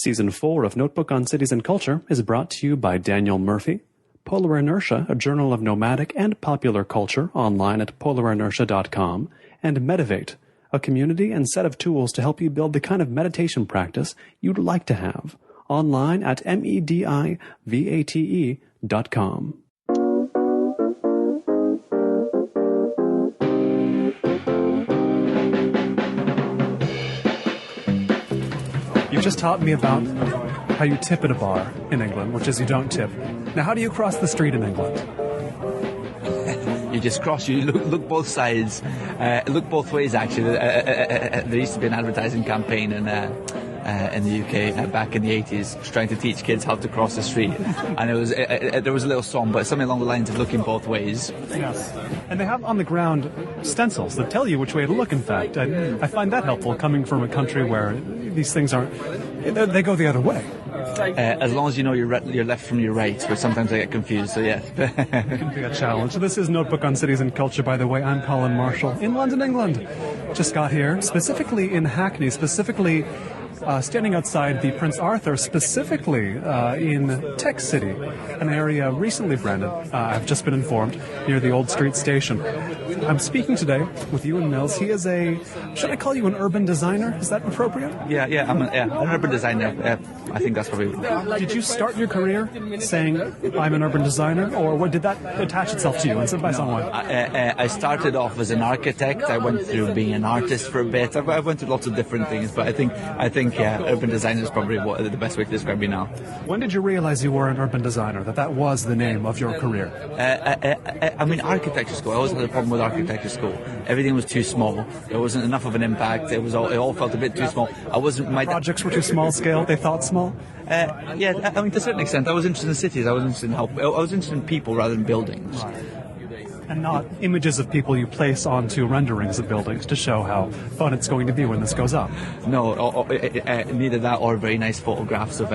Season 4 of Notebook on Cities and Culture is brought to you by Daniel Murphy, Polar Inertia, a journal of nomadic and popular culture, online at polarinertia.com, and Medivate, a community and set of tools to help you build the kind of meditation practice you'd like to have, online at medivate.com. You just taught me about how you tip at a bar in England, which is you don't tip. Now, how do you cross the street in England? You just cross, you look both sides, look both ways actually. There used to be an advertising campaign in the UK back in the 80s trying to teach kids how to cross the street, and there was a little song, but something along the lines of looking both ways. Yes, and they have on the ground stencils that tell you which way to look. In fact, I find that helpful coming from a country where these things they go the other way. As long as you know your left from your right, but sometimes I get confused, so yeah. It can be a challenge. This is Notebook on Cities and Culture, by the way. I'm Colin Marshall in London, England. Just got here, specifically in Hackney, standing outside the Prince Arthur, specifically in Tech City, an area recently branded, I've just been informed, near the Old Street Station. I'm speaking today with Euan Mills. He is should I call you an urban designer? Is that appropriate? Yeah, I'm an urban designer. I think that's probably... Did you start your career saying, I'm an urban designer, or what, did that attach itself to you by someone? I started off as an architect. I went through being an artist for a bit. I went through lots of different things, but I think urban designer is probably the best way to describe me now. When did you realize you were an urban designer, that was the name of your career? Architecture school. I always had a problem with architecture school. Everything was too small. There wasn't enough of an impact. It all felt a bit too small. Projects were too small scale. They thought small. To a certain extent, I was interested in cities. I was interested in help. I was interested in people rather than buildings. Right. And not images of people you place onto renderings of buildings to show how fun it's going to be when this goes up. No, neither that or very nice photographs of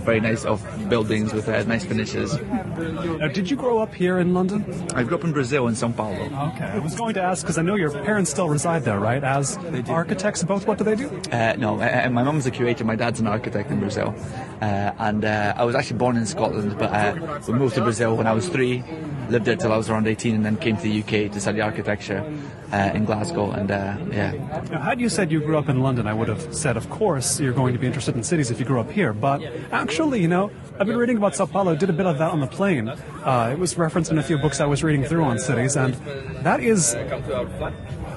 very nice buildings with nice finishes. Now, did you grow up here in London? I grew up in Brazil, in São Paulo. Okay, I was going to ask because I know your parents still reside there, right? As architects, both. What do they do? No, my mum's a curator. My dad's an architect in Brazil, and I was actually born in Scotland, but we moved to Brazil when I was 3. Lived there till I was around 18 and then came to the UK to study architecture in Glasgow, and Now, had you said you grew up in London, I would have said, of course, you're going to be interested in cities if you grew up here. But actually, I've been reading about São Paulo, did a bit of that on the plane. It was referenced in a few books I was reading through on cities, and that is...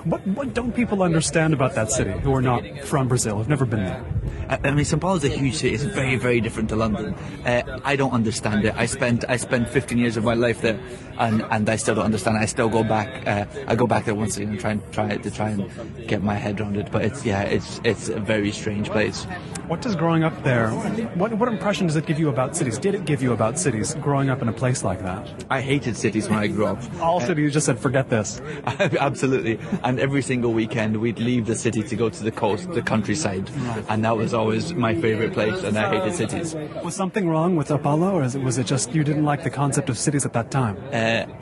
What don't people understand about that city who are not from Brazil, who've never been there? São Paulo is a huge city. It's very, very different to London. I don't understand it. I spent 15 years of my life there, and I still don't understand it. I still go back. I go back there once a year and try and get my head around it. But it's a very strange place. What does growing up there? What impression does it give you about cities? Did it give you about cities growing up in a place like that? I hated cities when I grew up. All cities just said, forget this. Absolutely. And every single weekend we'd leave the city to go to the coast, the countryside, and that was always my favorite place. And I hated cities. Was something wrong with São Paulo, or was it just you didn't like the concept of cities at that time?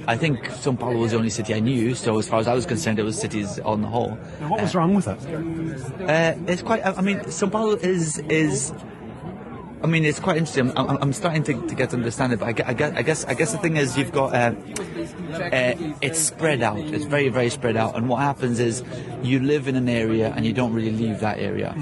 I think São Paulo was the only city I knew. So as far as I was concerned, it was cities on the whole. And what was wrong with it? It's quite. São Paulo is. It's quite interesting. I'm starting to get to understand it, but I guess the thing is you've got it's spread out. It's very, very spread out, and what happens is you live in an area and you don't really leave that area.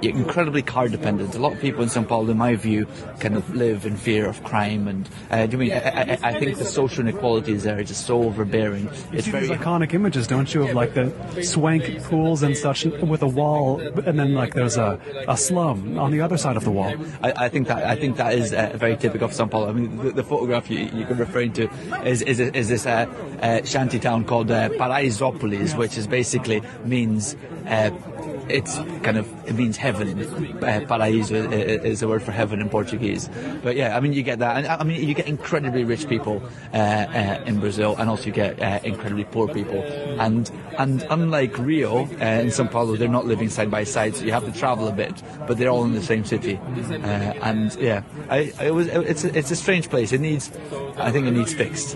You're incredibly car dependent. A lot of people in São Paulo, in my view, kind of live in fear of crime, and I think the social inequalities there are just so overbearing. It's very these iconic images, don't you, of like the swank pools and such with a wall, and then like there's a slum on the other side of the wall. I think that is very typical of São Paulo. The photograph you're referring to is this shanty town called Paraisópolis, which is basically means. It means heaven. Paraíso is the word for heaven in Portuguese. But yeah, you get that. And you get incredibly rich people in Brazil, and also you get incredibly poor people. And unlike Rio in São Paulo, they're not living side by side, so you have to travel a bit, but they're all in the same city. It's a strange place. I think it needs fixed.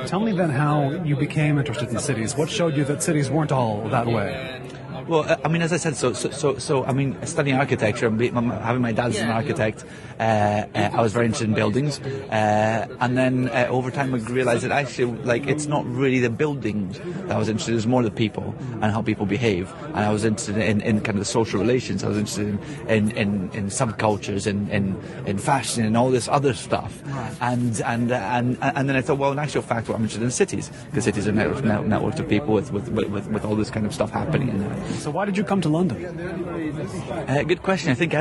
Tell me then how you became interested in cities. What showed you that cities weren't all that way? Well, I mean, as I said, so I mean, studying architecture, having my dad as an architect, I was very interested in buildings, and then over time I realised that actually, like, it's not really the buildings that I was interested in, it was more the people and how people behave, and I was interested in kind of the social relations. I was interested in subcultures, in fashion, and all this other stuff, and then I thought, well, in actual fact, what I'm interested in cities, because cities are networks of people with all this kind of stuff happening in there. So why did you come to London? Good question. I think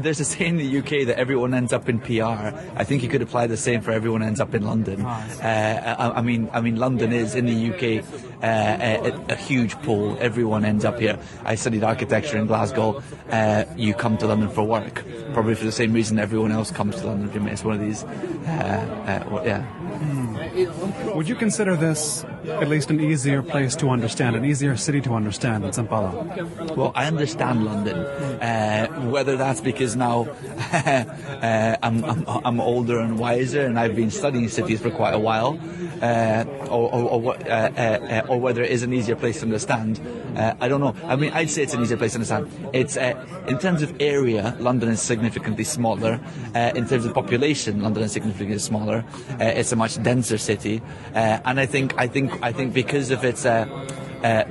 there's a saying in the UK that everyone ends up in PR. I think you could apply the same for everyone ends up in London. I mean, London is in the UK a huge pool. Everyone ends up here. I studied architecture in Glasgow. You come to London for work, probably for the same reason everyone else comes to London. It's one of these. Would you consider this at least an easier place to understand, an easier city to understand than São Paulo? Well, I understand London. Whether that's because now I'm older and wiser, and I've been studying cities for quite a while, or whether it is an easier place to understand, I don't know. I mean, I'd say it's an easier place to understand. It's in terms of area, London is significantly smaller. In terms of population, London is significantly smaller. It's a much denser city, and I think because of its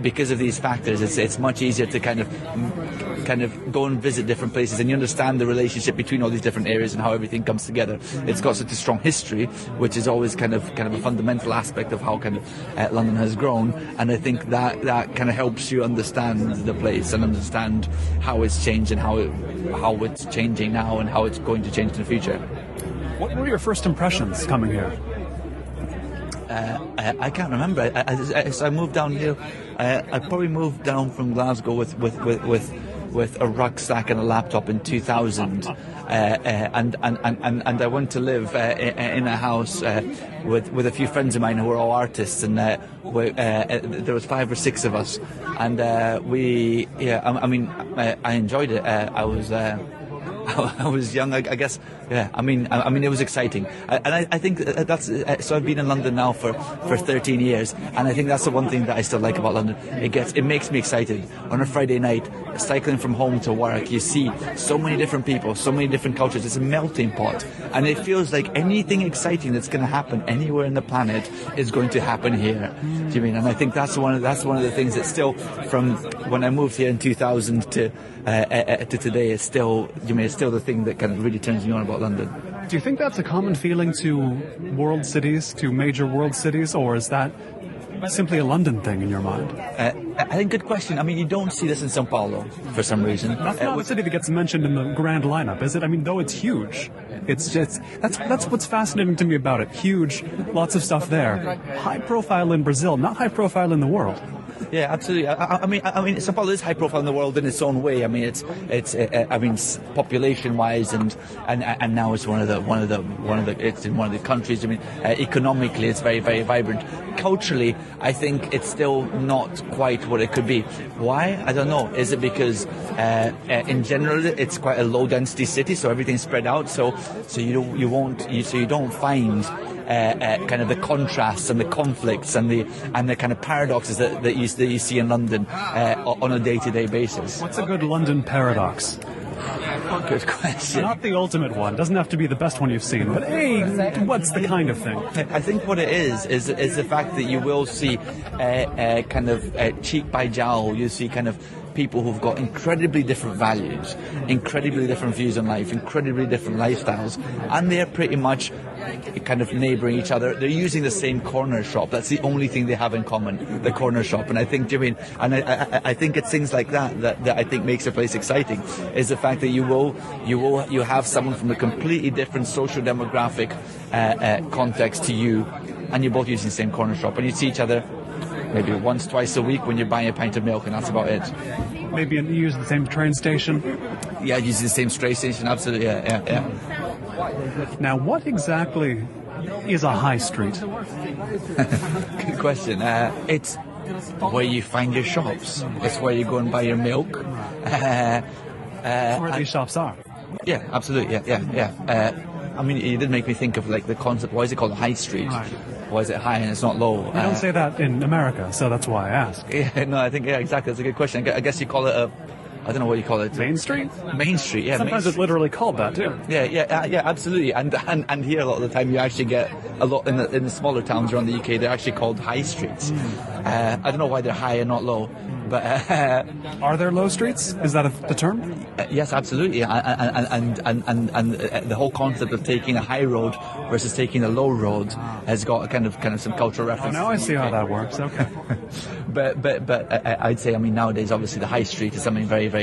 because of these factors, it's much easier to kind of go and visit different places, and you understand the relationship between all these different areas and how everything comes together. It's got such a strong history, which is always kind of a fundamental aspect of how kind of London has grown, and I think that kind of helps you understand the place and understand how it's changed and how it's changing now and how it's going to change in the future. What were your first impressions coming here? I can't remember. So I moved down here. I probably moved down from Glasgow with a rucksack and a laptop in 2000, and I went to live in a house with a few friends of mine who were all artists, and there was 5 or 6 of us, and I enjoyed it. I was young, I guess. Yeah, I mean, it was exciting, and I think that's. So I've been in London now for 13 years, and I think that's the one thing that I still like about London. It makes me excited. On a Friday night, cycling from home to work, you see so many different people, so many different cultures. It's a melting pot, and it feels like anything exciting that's going to happen anywhere in the planet is going to happen here. Do you mean? And I think that's one of the things that still, from when I moved here in 2000 to today, it's still the thing that kind of really turns me on about London. Do you think that's a common feeling to world cities, to major world cities, or is that simply a London thing in your mind? I think good question. I mean, you don't see this in São Paulo for some reason. That's not a city that gets mentioned in the grand lineup, is it? I mean, though it's huge, it's just that's what's fascinating to me about it. Huge, lots of stuff there. High profile in Brazil, not high profile in the world. Yeah, absolutely. I mean, São Paulo is high profile in the world in its own way. I mean, it's population-wise, and now it's one of the countries. I mean, economically, it's very, very vibrant. Culturally, I think it's still not quite what it could be. Why? I don't know. Is it because in general it's quite a low-density city, so everything's spread out, so you don't find kind of the contrasts and the conflicts and the kind of paradoxes that you see in London on a day-to-day basis. What's a good London paradox? Good question. Not the ultimate one. Doesn't have to be the best one you've seen, but hey, what's the kind of thing? I think what it is the fact that you will see kind of cheek by jowl. You see kind of people who've got incredibly different values, incredibly different views on life, incredibly different lifestyles, and they're pretty much kind of neighbouring each other. They're using the same corner shop. That's the only thing they have in common, the corner shop. And I think, I think it's things like that I think makes a place exciting, is the fact that you have someone from a completely different social demographic context to you, and you're both using the same corner shop, and you see each other maybe once, twice a week when you're buying a pint of milk, and that's about it. Maybe you use the same train station? Yeah, use the same train station, absolutely, yeah. Now, what exactly is a high street? Good question. It's where you find your shops. It's where you go and buy your milk. Where these shops are? Yeah, absolutely, yeah. I mean, it did make me think of like the concept, why is it called a high street? Right. why is it high and it's not low? We don't say that in America, so that's why I ask. Yeah, no, I think, yeah, exactly. That's a good question. I guess you call it I don't know what you call it. Main Street? Main Street, yeah. Sometimes it's literally called that too. Yeah, absolutely. And here a lot of the time you actually get a lot in the smaller towns around the UK. They're actually called high streets. I don't know why they're high and not low, but are there low streets? Is that the term? Yes, absolutely. And the whole concept of taking a high road versus taking a low road has got a kind of some cultural reference. Oh, now I see how that works. Okay. But I'd say, I mean, nowadays obviously the high street is something very, very.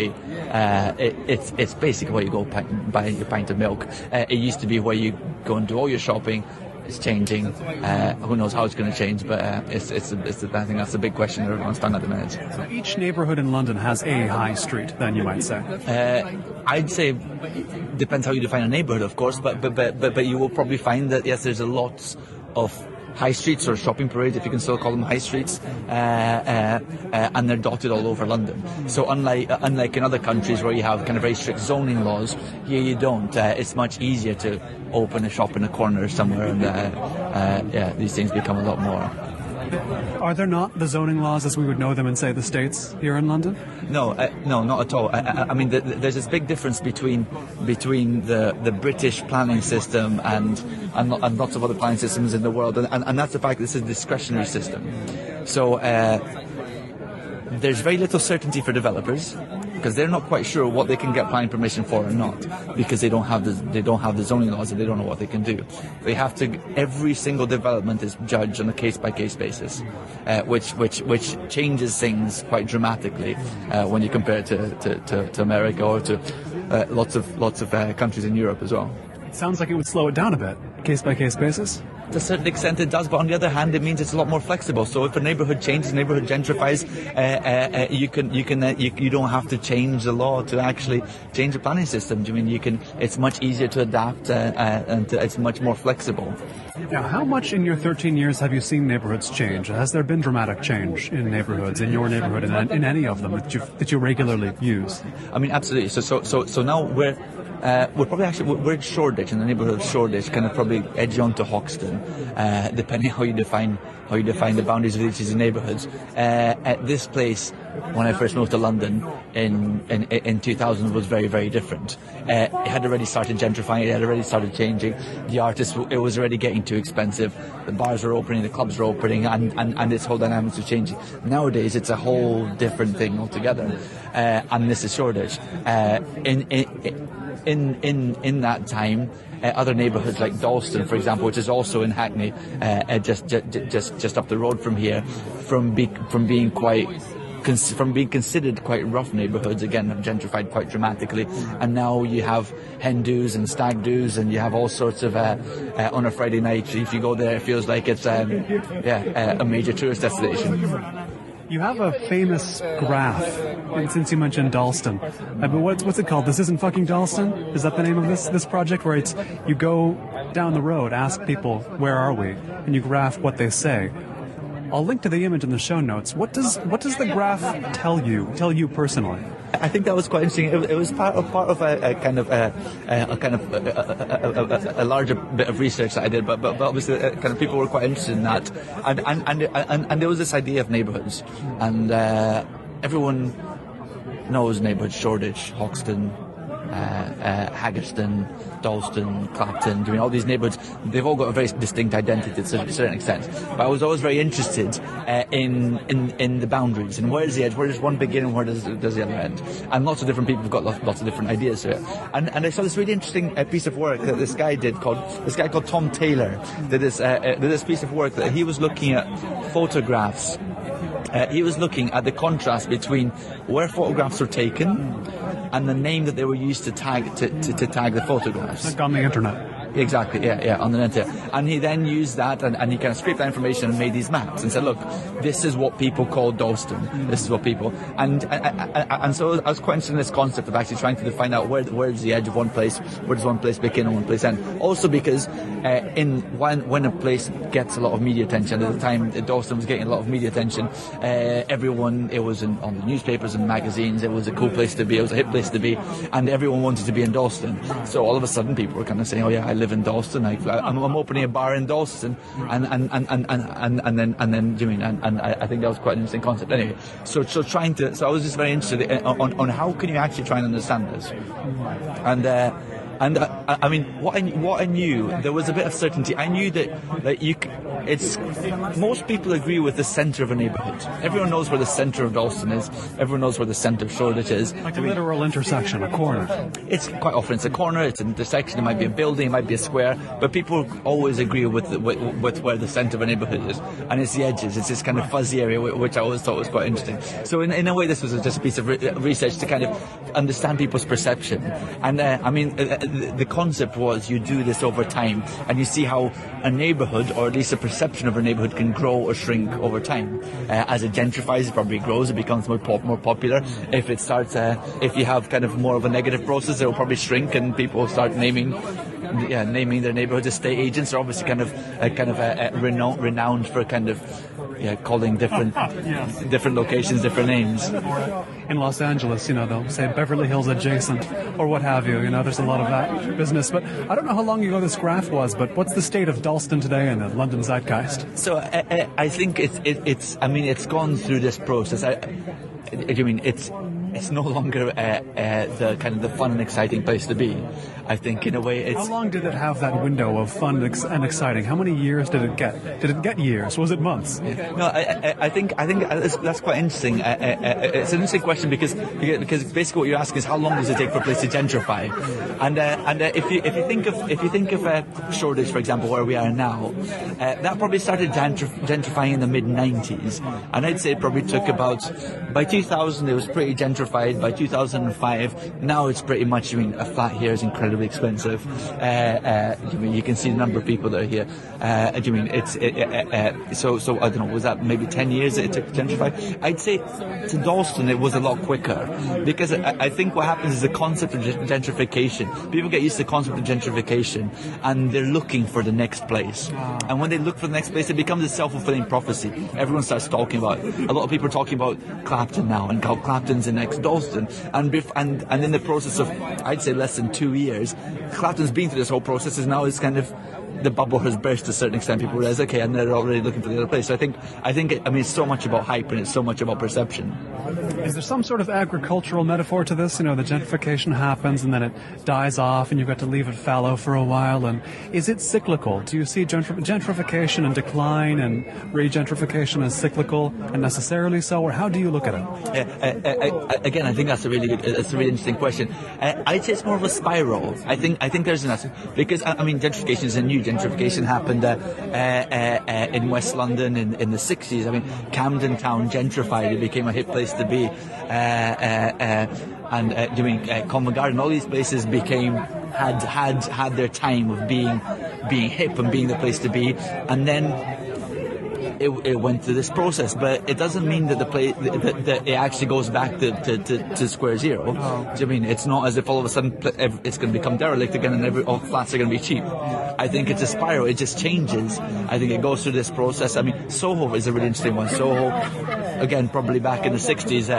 It's basically where you go buy your pint of milk. It used to be where you go and do all your shopping. It's changing. Who knows how it's going to change? But I think that's the big question that everyone's done at the minute. So each neighbourhood in London has a high street, then you might say. I'd say depends how you define a neighbourhood, of course. But you will probably find that yes, there's a lot of high streets or shopping parades, if you can still call them high streets, and they're dotted all over London. So unlike in other countries where you have kind of very strict zoning laws, here you don't. It's much easier to open a shop in a corner somewhere, and these things become a lot more. Are there not the zoning laws as we would know them in, say, the States here in London? No, not at all. I mean, there's this big difference between the British planning system and lots of other planning systems in the world, and that's the fact that this is a discretionary system. So there's very little certainty for developers, because they're not quite sure what they can get planning permission for or not, because they don't have the zoning laws and they don't know what they can do. They have to. Every single development is judged on a case-by-case basis, which changes things quite dramatically when you compare it to America or to lots of countries in Europe as well. It sounds like it would slow it down a bit, case-by-case basis. To a certain extent it does, but on the other hand it means it's a lot more flexible. So if a neighbourhood changes, neighbourhood gentrifies, you don't have to change the law to actually change the planning system. It's much easier to adapt and it's much more flexible. Now, how much in your 13 years have you seen neighbourhoods change? Has there been dramatic change in neighbourhoods, in your neighbourhood, in any of them that you regularly use? I mean, absolutely. So now we're in Shoreditch, in the neighbourhood of Shoreditch, kind of probably edge onto Hoxton, depending how you define the boundaries of each of these neighbourhoods. At this place, when I first moved to London in 2000, was very, very different. It had already started gentrifying, it had already started changing. The artists, it was already getting too expensive. The bars were opening, the clubs were opening, and this whole dynamics was changing. Nowadays, it's a whole different thing altogether. And this is Shoreditch. In that time, other neighbourhoods like Dalston, for example, which is also in Hackney, just up the road from here, from being considered quite rough neighbourhoods, again have gentrified quite dramatically, and now you have hen do's and stag do's, and you have all sorts of on a Friday night, if you go there, it feels like it's a major tourist destination. You have a famous graph, and since you mentioned Dalston, but what's it called? This Isn't Fucking Dalston? Is that the name of this project, where it's you go down the road, ask people, where are we? And you graph what they say. I'll link to the image in the show notes. What does the graph tell you personally? I think that was quite interesting. It was part of a larger bit of research that I did, but obviously kind of people were quite interested in that, and there was this idea of neighbourhoods, and everyone knows neighbourhoods: Shoreditch, Hoxton, Haggerston, Dalston, Clapton. All these neighbourhoods, they've all got a very distinct identity to a certain extent. But I was always very interested in the boundaries, and where's the edge, where does one begin and where does the other end? And lots of different people have got lots of different ideas to it. And I saw this really interesting piece of work that this guy called Tom Taylor did this piece of work that he was looking at photographs. He was looking at the contrast between where photographs were taken and the name that they were used to tag the photographs. Like on the internet. Exactly, yeah, on the internet. And he then used that and he kind of scraped that information and made these maps and said, look, this is what people call Dalston. This is what people... And so I was quite interested in this concept of actually trying to find out where's the edge of one place, where does one place begin and one place end. Also because when a place gets a lot of media attention, at the time Dalston was getting a lot of media attention, it was on the newspapers and magazines, it was a cool place to be, it was a hip place to be, and everyone wanted to be in Dalston. So all of a sudden people were kind of saying, oh yeah, I live live in Dalston. I'm opening a bar in Dalston, and then do you mean? And I think that was quite an interesting concept. Anyway, so I was just very interested on how can you actually try and understand this, and I mean, what I knew, there was a bit of certainty. I knew that most people agree with the centre of a neighbourhood. Everyone knows where the centre of Dalston is. Everyone knows where the centre of Shoreditch is. Like a literal intersection, a corner. It's quite often it's a corner, it's an intersection. It might be a building, it might be a square, but people always agree with where the centre of a neighbourhood is, and it's the edges. It's this kind of fuzzy area, which I always thought was quite interesting. So in a way, this was just a piece of research to kind of understand people's perception. And I mean, the concept was you do this over time, and you see how a neighbourhood, or at least a perception of a neighbourhood, can grow or shrink over time. As it gentrifies, it probably grows, it becomes more popular. If it starts, if you have kind of more of a negative process, it will probably shrink, and people start naming their neighbourhood. Estate agents are obviously kind of renowned for kind of calling different locations different names. In Los Angeles, they'll say Beverly Hills adjacent or what have you. There's a lot of that business. But I don't know how long ago this graph was, but what's the state of Dalston today in the London zeitgeist? So I think it's gone through this process. It's no longer the kind of the fun and exciting place to be. I think in a way it's... How long did it have that window of fun and exciting? How many years did it get? Did it get years? Was it months? No, I think that's quite interesting. It's an interesting question because basically what you're asking is how long does it take for a place to gentrify? And if you think of Shoreditch, for example, where we are now, that probably started gentrifying in the mid-90s, and I'd say it probably took by 2000 it was pretty gentrified. By 2005, now it's pretty much. A flat here is incredibly expensive. You can see the number of people that are here. So I don't know. Was that maybe 10 years that it took to gentrify? I'd say to Dalston it was a lot quicker, because I think what happens is the concept of gentrification. People get used to the concept of gentrification, and they're looking for the next place. And when they look for the next place, it becomes a self-fulfilling prophecy. Everyone starts talking about it. A lot of people are talking about Clapton now, and how Clapton's the next Dalston. And in the process of, I'd say, less than 2 years, Clapton's been through this whole process. It's kind of the bubble has burst to a certain extent. People realize, okay, and they're already looking for the other place. So I think it's so much about hype, and it's so much about perception. Is there some sort of agricultural metaphor to this? The gentrification happens and then it dies off, and you've got to leave it fallow for a while. And is it cyclical? Do you see gentrification and decline and regentrification as cyclical and necessarily so, or how do you look at it? Again, I think that's a really interesting question. I'd say it's more of a spiral. I think there's an because gentrification is a new. Gentrification happened in West London in the 60s. Camden Town gentrified. It became a hip place to be. Covent Garden, all these places had their time of being hip and being the place to be, and then it went through this process, but it doesn't mean that that it actually goes back to square zero. It's not as if all of a sudden it's going to become derelict again and all flats are going to be cheap. I think it's a spiral. It just changes. I think it goes through this process. Soho is a really interesting one. Soho, again, probably back in the 60s,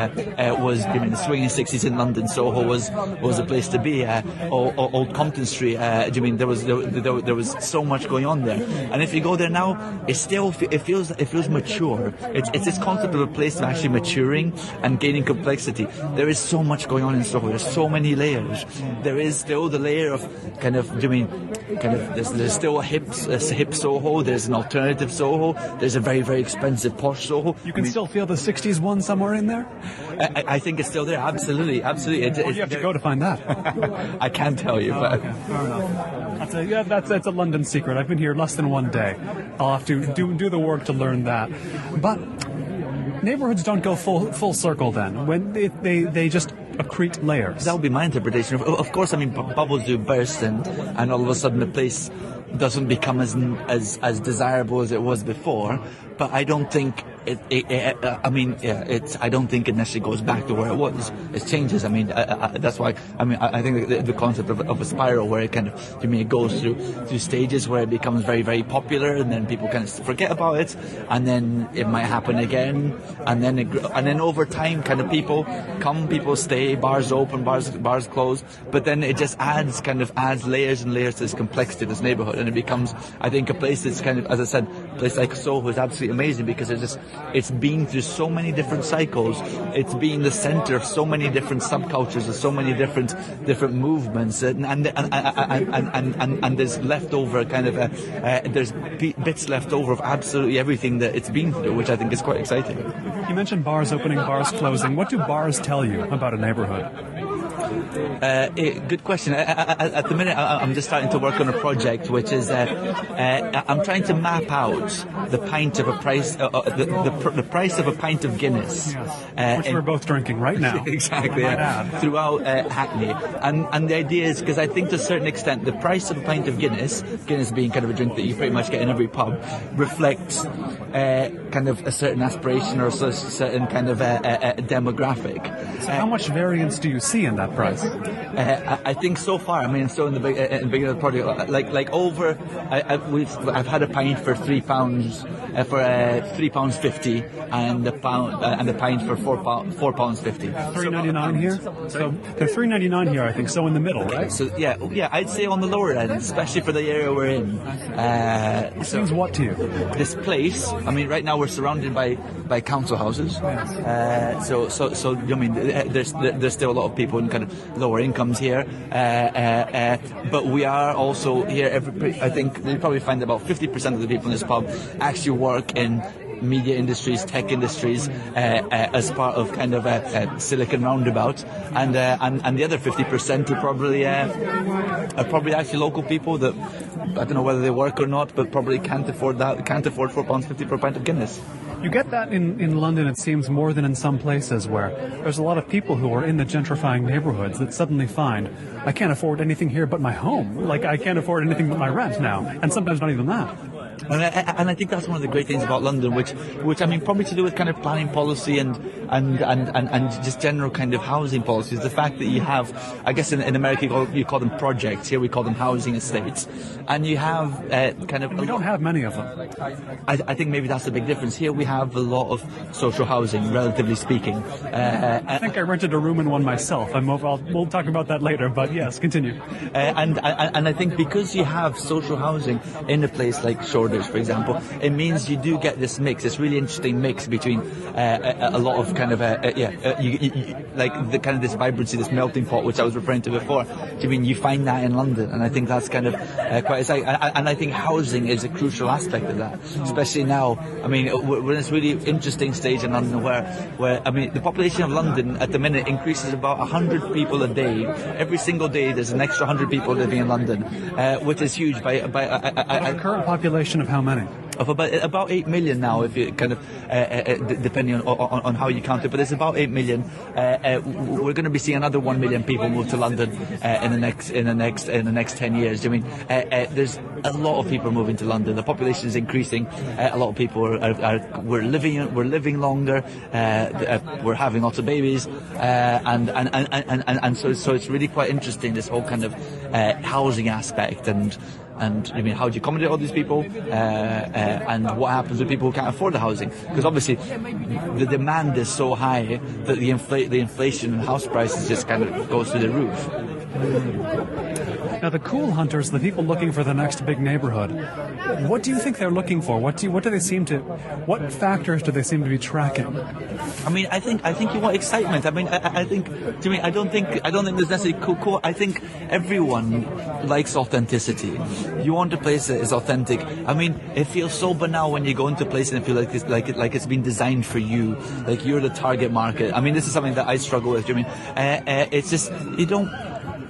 was the swinging 60s in London. Soho was a place to be. Old Compton Street. There was so much going on there. And if you go there now, it feels mature. It's this concept of a place that's actually maturing and gaining complexity. There is so much going on in Soho. There's so many layers. There is still the layer of there's still a hip Soho. There's an alternative Soho. There's a very, very expensive posh Soho. You can still feel the 60s one somewhere in there? I think it's still there. Absolutely. Where do you have to go to find that? I can't tell you. But okay. Fair enough. That's a London secret. I've been here less than 1 day. I'll have to do the work to learn that. But neighborhoods don't go full circle then. When they just accrete layers. That would be my interpretation. Of course, bubbles do burst, and all of a sudden the place doesn't become as desirable as it was before. But I don't think I mean, I don't think it necessarily goes back to where it was. It changes. I mean, that's why. I mean, I think the concept of a spiral, where it kind of, to me, it goes through stages where it becomes very, very popular, and then people kind of forget about it, and then it might happen again, and then over time, kind of people come, people stay, bars open, bars close, but then it just adds layers and layers to this complexity, this neighbourhood, and it becomes, I think, a place that's kind of, as I said, a place like Soho is absolutely amazing because it's been through so many different cycles. It's been the centre of so many different subcultures, of so many different movements, and there's leftover kind of there's bits left over of absolutely everything that it's been through, which I think is quite exciting. You mentioned bars opening, bars closing. What do bars tell you about a neighbourhood? Good question. At the minute, I'm just starting to work on a project, which is I'm trying to map out the price of a pint of Guinness, which we're both drinking right now. Exactly. Throughout Hackney, and the idea is, because I think to a certain extent the price of a pint of Guinness being kind of a drink that you pretty much get in every pub, reflects kind of a certain aspiration or a certain kind of demographic. So how much variance do you see in that price? I think so far, I mean, so in the beginning of the project, like over, I've had a pint for £3 for £3.50, and a pint for £4.50. £3.99 here. So they're £3.99 here, I think. So in the middle, right? So yeah, I'd say on the lower end, especially for the area we're in. Which means what to you? This place, I mean, right now we're surrounded by council houses. So I mean, there's still a lot of people in kind of lower incomes here, but we are also here. I think you probably find about 50% of the people in this pub actually work in media industries, tech industries, as part of kind of a Silicon Roundabout, and the other 50% are probably actually local people that I don't know whether they work or not, but probably can't afford £4.50 for a pint of Guinness. You get that in London, it seems, more than in some places where there's a lot of people who are in the gentrifying neighbourhoods that suddenly find, I can't afford anything here but my home. Like, I can't afford anything but my rent now, and sometimes not even that. And I think that's one of the great things about London, which I mean, probably to do with kind of planning policy and just general kind of housing policies. The fact that you have, I guess in America you call them projects. Here we call them housing estates, and you have kind of. And we don't have many of them. I think maybe that's the big difference. Here we have a lot of social housing, relatively speaking. I think I rented a room in one myself. We'll talk about that later. But yes, continue. And I think because you have social housing in a place like Shoreditch, for example, it means you do get this mix, this really interesting mix between a lot of kind of like the kind of this vibrancy, this melting pot, which I was referring to before. I mean, you find that in London, and I think that's kind of quite exciting. And I think housing is a crucial aspect of that, especially now. I mean, we're in this really interesting stage in London where I mean, the population of London at the minute increases about 100 people a day. Every single day, there's an extra 100 people living in London, which is huge. By our current population of how many? Of about 8 million now, if you kind of depending on how you count it, but it's about 8 million. We're going to be seeing another 1 million people move to London in the next 10 years. I mean, there's a lot of people moving to London. The population is increasing. A lot of people we're living longer. We're having lots of babies, and so it's really quite interesting, this whole kind of housing aspect and I mean, how do you accommodate all these people, and what happens with people who can't afford the housing? Because obviously the demand is so high that the inflation in house prices just kind of goes through the roof. Now, the cool hunters, the people looking for the next big neighbourhood, what do you think they're looking for? What factors do they seem to be tracking? I mean, I think you want excitement. I mean, I don't think there's necessarily cool. I think everyone likes authenticity. You want a place that is authentic. I mean, it feels so banal when you go into a place and feel like it's been designed for you, like you're the target market. I mean, this is something that I struggle with. I mean, it's just you don't.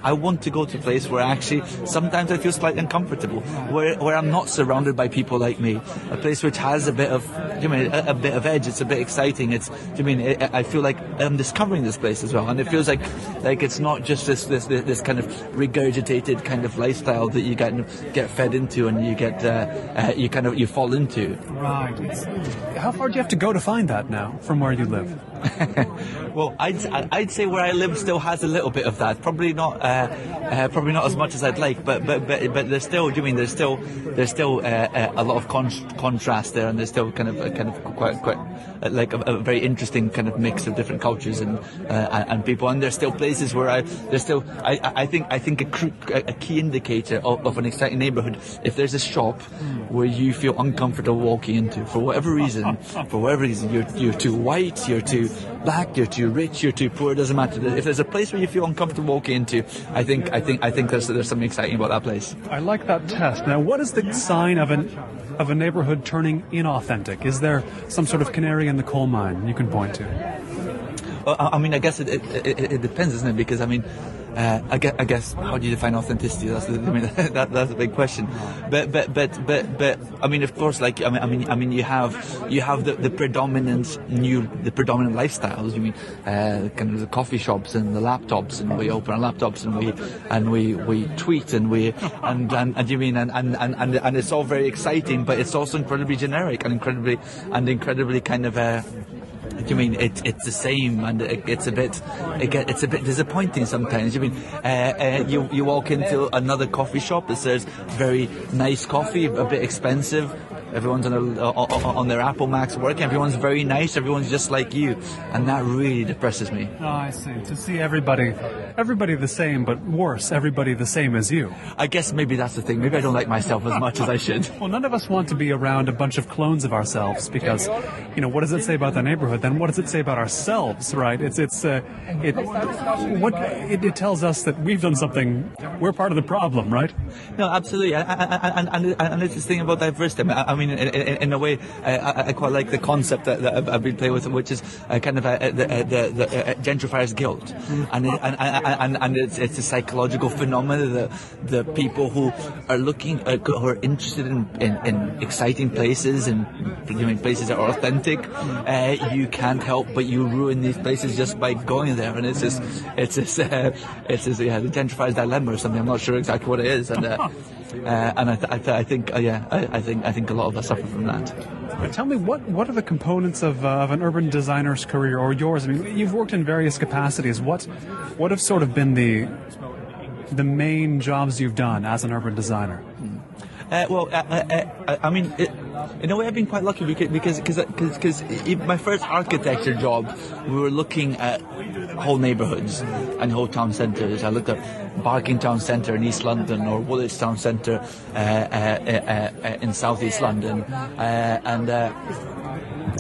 I want to go to a place where actually sometimes I feel slightly uncomfortable, where I'm not surrounded by people like me, a place which has a bit of a bit of edge. It's a bit exciting. I feel like I'm discovering this place as well, and it feels like it's not just this kind of regurgitated kind of lifestyle that you get fed into and you fall into. Right. How far do you have to go to find that now from where you live? Well, I'd say where I live still has a little bit of that. Probably not as much as I'd like, but there's still. There's still a lot of contrast there, and there's still kind of quite like a very interesting kind of mix of different cultures and people. And there's still places where I think a key indicator of an exciting neighbourhood, if there's a shop where you feel uncomfortable walking into for whatever reason, you're too white, you're too black, you're too rich, you're too poor, it doesn't matter. If there's a place where you feel uncomfortable walking into, I think there's something exciting about that place. I like that test. Now, what is the sign of a neighborhood turning inauthentic? Is there some sort of canary in the coal mine you can point to? Well, I guess it depends, isn't it? Because I guess how do you define authenticity? That's a big question. But of course, you have the predominant lifestyles. Kind of the coffee shops and the laptops, and we open our laptops and we tweet and it's all very exciting, but it's also incredibly generic and incredibly kind of. It's the same, and it's a bit disappointing sometimes. You walk into another coffee shop that says very nice coffee, a bit expensive. Everyone's on their Apple Macs working. Everyone's very nice. Everyone's just like you, and that really depresses me. Oh, I see. To see everybody the same, but worse, everybody the same as you. I guess maybe that's the thing. Maybe I don't like myself as much as I should. Well, none of us want to be around a bunch of clones of ourselves because, what does it say about the neighborhood? Then what does it say about ourselves, right? It tells us that we've done something. We're part of the problem, right? No, absolutely. And it's this thing about diversity. In a way, I quite like the concept that I've been playing with, which is kind of the gentrifier's guilt, and it's a psychological phenomenon that the people who are who are interested in exciting places and places that are authentic, you can't help but you ruin these places just by going there, and it's this the gentrifier's dilemma or something. I'm not sure exactly what it is, and I think a lot of us suffer from that. Tell me, what are the components of an urban designer's career, or yours? You've worked in various capacities. What have sort of been the main jobs you've done as an urban designer? In a way, I've been quite lucky because my first architecture job, we were looking at whole neighbourhoods and whole town centres. I looked at Barking Town Centre in East London, or Woolwich Town Centre in South East London,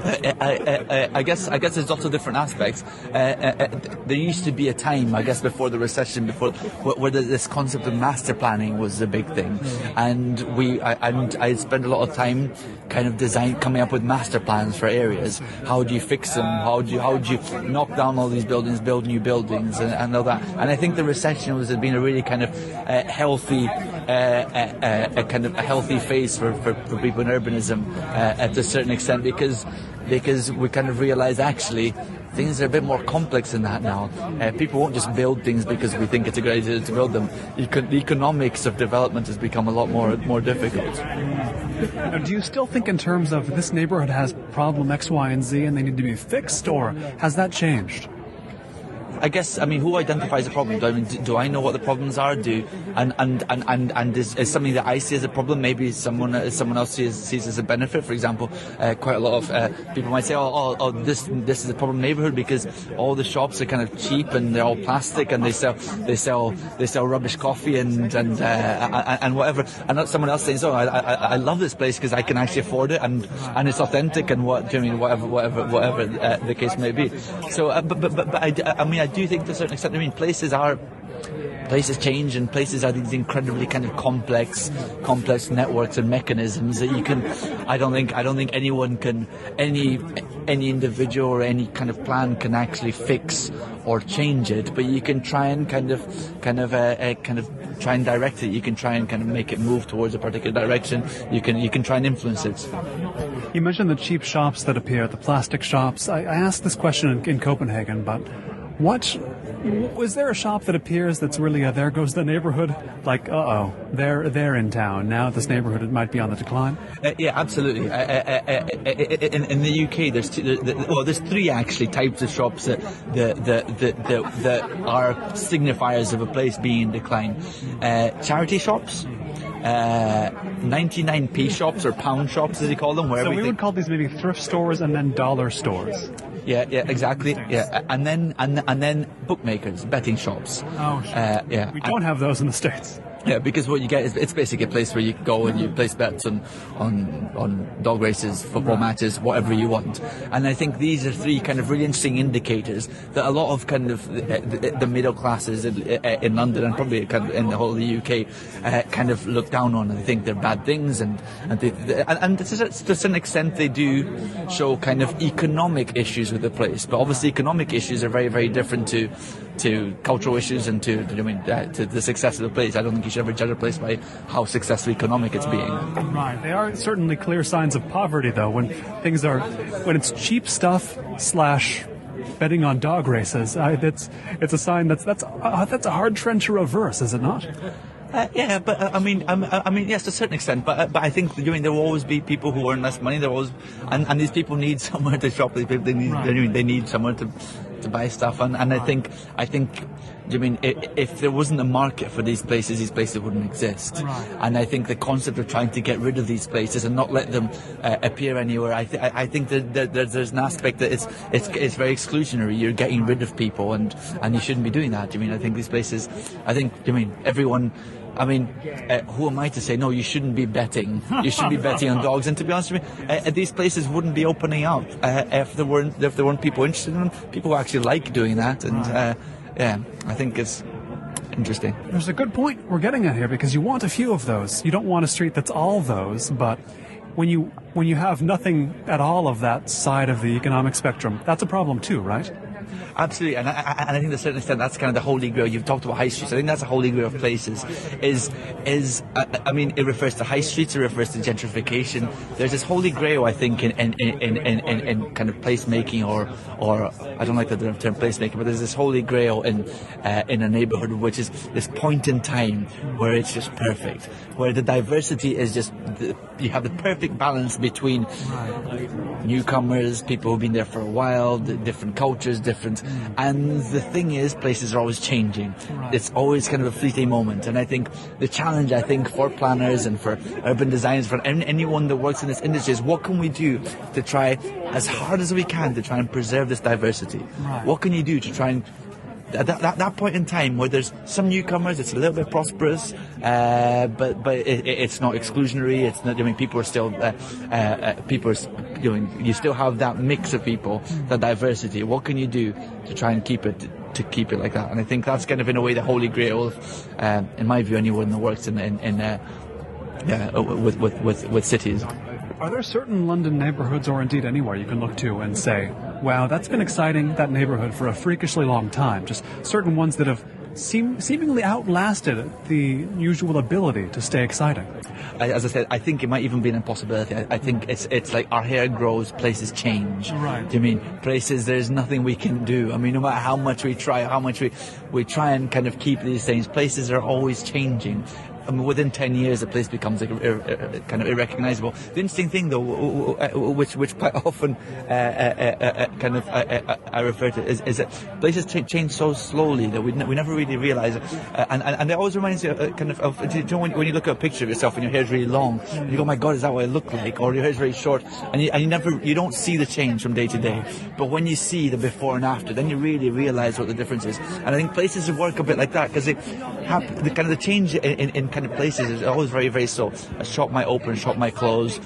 I guess there's lots of different aspects. There used to be a time, I guess, before the recession, where this concept of master planning was a big thing, and I spent a lot of time kind of coming up with master plans for areas. How do you fix them? How do you knock down all these buildings, build new buildings, and all that? And I think the recession has been a really kind of healthy, a kind of a healthy phase for people in urbanism at a certain extent, because we kind of realize actually things are a bit more complex than that now. People won't just build things because we think it's a great idea to build them. The economics of development has become a lot more difficult. Now, do you still think in terms of this neighborhood has problem X, Y, and Z and they need to be fixed, or has that changed? I guess, who identifies the problem? Do I know what the problems are? And is something that I see as a problem maybe someone else sees as a benefit? For example, quite a lot of people might say, this is a problem neighbourhood because all the shops are kind of cheap and they're all plastic and they sell rubbish coffee and whatever. And someone else saying, I love this place because I can actually afford it and it's authentic and whatever the case may be. So, but I do think to a certain extent, places are places change, and places are these incredibly kind of complex networks and mechanisms that you can. I don't think anyone can, any individual or any kind of plan can actually fix or change it, but you can try and kind of try and direct it. You can try and kind of make it move towards a particular direction. You can try and influence it. You mentioned the cheap shops that appear, the plastic shops. I asked this question in Copenhagen, but is there a shop that appears that's really there goes the neighborhood? Like, they're in town now. This neighborhood might be on the decline. Yeah, absolutely. In the UK, there's three actually types of shops that are signifiers of a place being in decline. Charity shops. 99p shops, or pound shops as you call them, where we would call these maybe thrift stores and then dollar stores. Yeah, exactly. Yeah, and then bookmakers, betting shops. Oh, sure. Yeah. We don't have those in the States. Yeah, because what you get is it's basically a place where you go and you place bets on dog races, football matches, whatever you want. And I think these are three kind of really interesting indicators that a lot of kind of the middle classes in London, and probably kind of in the whole of the UK, kind of look down on, and they think they're bad things, and to some extent they do show kind of economic issues with the place. But obviously economic issues are very, very different to cultural issues and to the success of the place. I don't think you should ever judge a place by how successful economic it's being. Right. They are certainly clear signs of poverty, though, when it's cheap stuff / betting on dog races. It's a sign that's a hard trend to reverse, is it not? Yeah, but I mean, yes, to a certain extent. But I think there will always be people who earn less money. There always, and these people need somewhere to shop. These people they need somewhere to buy stuff. And I think. If there wasn't a market for these places wouldn't exist. Right. And I think the concept of trying to get rid of these places and not let them appear anywhere, I think that there's an aspect that it's very exclusionary. You're getting rid of people, and you shouldn't be doing that. I think these places. Everyone. Who am I to say no? You shouldn't be betting. You should be betting on dogs. And to be honest with you, these places wouldn't be opening up if there weren't people interested in them. People who actually like doing that, and yeah, I think it's interesting. There's a good point we're getting at here, because you want a few of those. You don't want a street that's all those, but when you have nothing at all of that side of the economic spectrum, that's a problem too, right? Absolutely, and I think to a certain extent that's kind of the holy grail. You've talked about high streets. I think that's a holy grail of places. It refers to high streets. It refers to gentrification. There's this holy grail, I think, in kind of placemaking, or I don't like the term placemaking, but there's this holy grail in a neighbourhood, which is this point in time where it's just perfect, where the diversity is just you have the perfect balance between newcomers, people who've been there for a while, the different cultures, and the thing is, places are always changing. It's always kind of a fleeting moment, and I think the challenge, for planners and for urban designers, for anyone that works in this industry, is what can we do to try as hard as we can to try and preserve this diversity? What can you do to try and at that point in time where there's some newcomers, it's a little bit prosperous, but it's not exclusionary. It's not. People are still you still have that mix of people, that diversity. What can you do to try and keep it like that? And I think that's kind of in a way the holy grail of, in my view, anyone that works with cities. Are there certain London neighbourhoods, or indeed anywhere, you can look to and say, wow, that's been exciting, that neighbourhood, for a freakishly long time? Just certain ones that have seemingly outlasted the usual ability to stay exciting. As I said, I think it might even be an impossibility. I think it's like our hair grows, places change. Right. Do you mean places? There's nothing we can do. No matter how much we try, we try and kind of keep these things. Places are always changing. Within 10 years, a place becomes kind of irrecognizable. The interesting thing, though, which quite often I refer to, is that places change so slowly that we never really realise it. And it always reminds you when you look at a picture of yourself and your hair's really long, you go, oh my God, is that what I look like? Or your hair's very short, and you don't see the change from day to day. But when you see the before and after, then you really realise what the difference is. And I think places work a bit like that, because they have the change in kind of places, it's always very, very slow. A shop might open, a shop might close,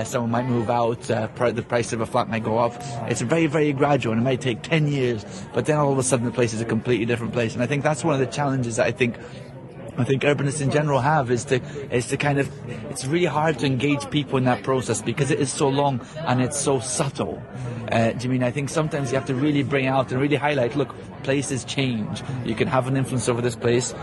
someone might move out, the price of a flat might go up. It's very, very gradual, and it might take 10 years, but then all of a sudden the place is a completely different place. And I think that's one of the challenges that I think urbanists in general have, is to kind of, it's really hard to engage people in that process because it is so long and it's so subtle. Do you mean, I think sometimes you have to really bring out and really highlight, look, places change. You can have an influence over this place.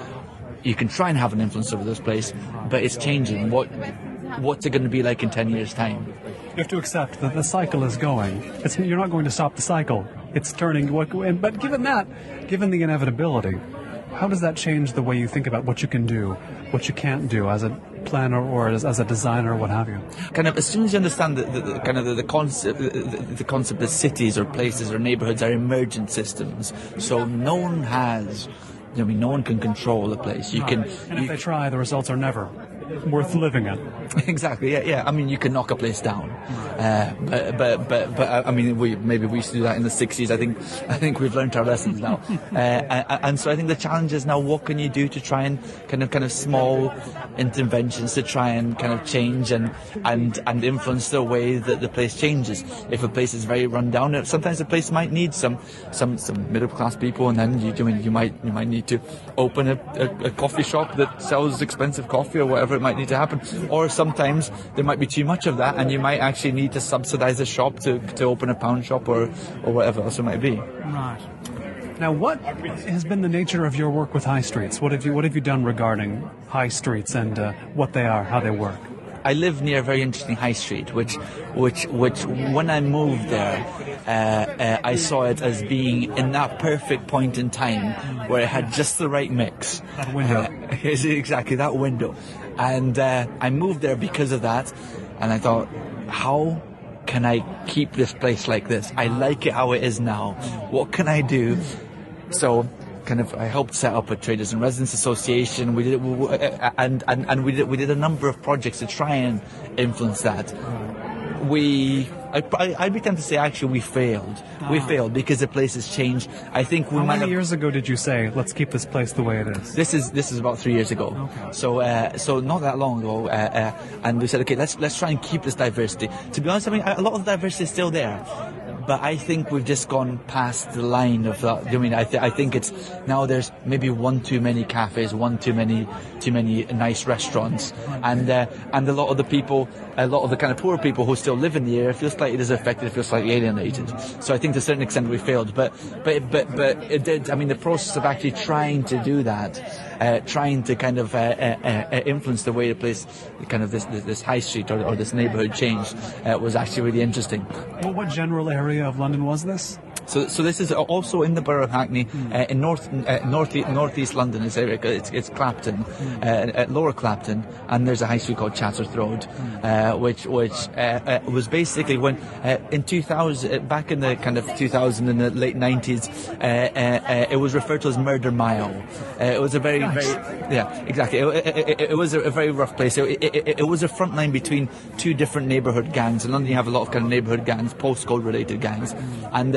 You can try and have an influence over this place, but it's changing. What's it going to be like in 10 years' time? You have to accept that the cycle is going. You're not going to stop the cycle. It's turning. But given the inevitability, how does that change the way you think about what you can do, what you can't do as a planner or as a designer or what have you? Kind of, as soon as you understand the concept that cities or places or neighbourhoods are emergent systems, so no one can control a place. And if they try, the results are never worth living in. Exactly. Yeah. I mean, you can knock a place down, but I mean, maybe we used to do that in the 60s. I think we've learned our lessons now, and so I think the challenge is now, what can you do to try and kind of small interventions to try and kind of change and influence the way that the place changes. If a place is very run down, sometimes the place might need some middle class people, and then you might need to open a coffee shop that sells expensive coffee or whatever it might need to happen. Or sometimes there might be too much of that, and you might actually need to subsidise a shop to open a pound shop or whatever else it might be. Right. Now, what has been the nature of your work with high streets? What have you done regarding high streets and what they are, how they work? I live near a very interesting high street, which when I moved there, I saw it as being in that perfect point in time where it had just the right mix. That window. Exactly, that window. And I moved there because of that, and I thought, how can I keep this place like this? I like it how it is now. What can I do? So I helped set up a Traders and Residents Association. We did a number of projects to try and influence that. I'd be tempted to say actually we failed. We failed because the place has changed. I think How many years ago did you say, let's keep this place the way it is? This is about 3 years ago. Okay. So not that long ago. And we said, okay, let's try and keep this diversity. To be honest, I mean, a lot of the diversity is still there. But I think we've just gone past the line of that. I mean, I think it's now there's maybe one too many cafes, one too many nice restaurants, and a lot of the kind of poor people who still live in the area feel slightly disaffected, feel slightly alienated. So I think to a certain extent we failed. But it did. I mean, the process of actually trying to do that, trying to kind of influence the way the place, kind of this high street or this neighbourhood changed, was actually really interesting. Well, what general area of London was this? So this is also in the borough of Hackney, in northeast London. It's Clapton, Lower Clapton, and there's a high street called Chatsworth Road, which was basically when in 2000, back in the kind of 2000 and the late 90s, it was referred to as Murder Mile. It was a very exactly. It was a very rough place. It was a front line between two different neighbourhood gangs. In London, you have a lot of kind of neighbourhood gangs, postcode related gangs, and